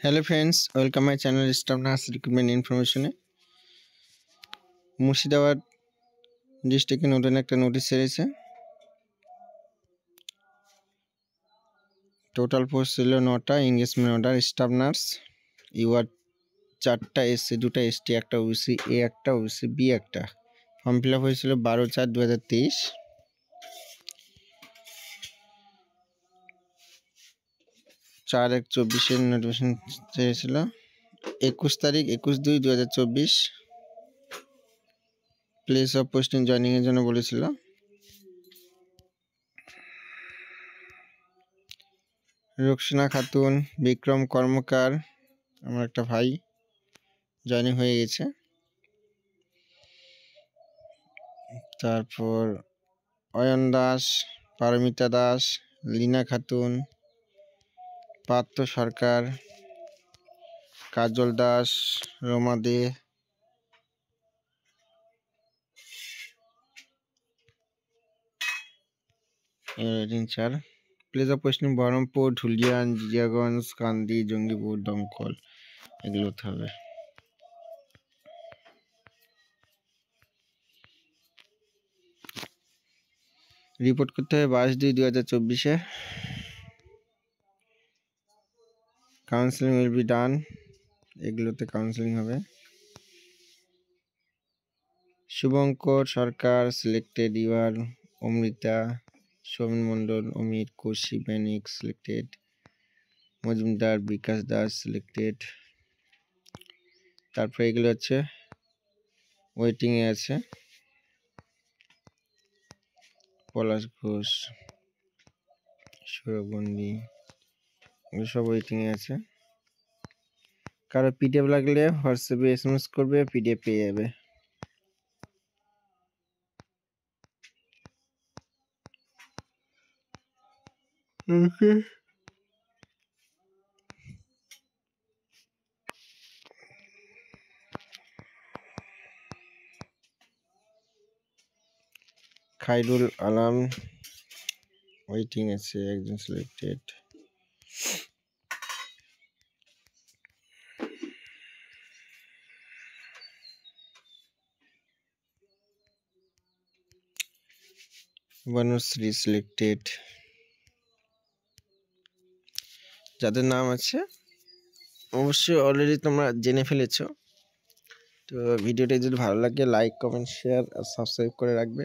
Hello friends, welcome my channel staff nurse recruitment ইনফরমেশনে। মুর্শিদাবাদ ডিস্ট্রিক্টে নতুন একটা নোটিশ এসেছে। টোটাল পোস্ট ছিল 9টা, engagement order staff nurse. UR 4টা এসসি, 2টা এসটি, একটা ওবিসি এ, একটা ওবিসি বি, একটা। ফর্ম ফিল আপ হয়েছিল 12/4/2023। 4/1/24 নোটিফিকেশন চেয়েছিল। 21 তারিখ 21/2/2024 প্লেস অফ পোস্টিং জয়নিংয়ের জন্য বলেছিল। রুকসানা খাতুন, বিক্রম কর্মকার, আমার একটা ভাই, জয়েনিং হয়ে গেছে। তারপর অয়ন দাস, পারমিতা দাস, লীনা খাতুন, পার্থ সরকার, কাজল দাস, রমা দে, চার। Place of posting Baharampur, Dhulian, Jiaganj, Kandi, Jangipur, Domkal, এগুলো হতে হবে। রিপোর্ট করতে হবে 22/2/2024। কাউন্সিলিং উইল বি ডান, এগুলোতে কাউন্সিলিং হবে। শুভঙ্কর সরকার সিলেক্টেড, ইউআর অমৃতা, সৌমেন মণ্ডল, অমির, কৌশি, বেনিক সিলেক্টেড, মজুমদার, বিকাশ দাস সিলেক্টেড। তারপরে এগুলো হচ্ছে ওয়েটিংয়ে আছে। পলাশ ঘোষ, সৌরবন্দী, এগুলো সব ওয়েটিংয়ে আছে। কারো পিডিএফ লাগলে হোয়াটসঅ্যাপে SMS করবে, পিডিএফ পেয়ে যাবে। ওকে, খাইরুল আলম ওয়েটিং আছে, একজন সিলেক্টেড। বনশ্রী সিলেক্টেড। যাদের নাম আছে অবশ্যই অলরেডি তোমরা জেনে ফেলেছো। তো ভিডিওটা যদি ভালো লাগে লাইক, কমেন্ট, শেয়ার আর সাবস্ক্রাইব করে রাখবে।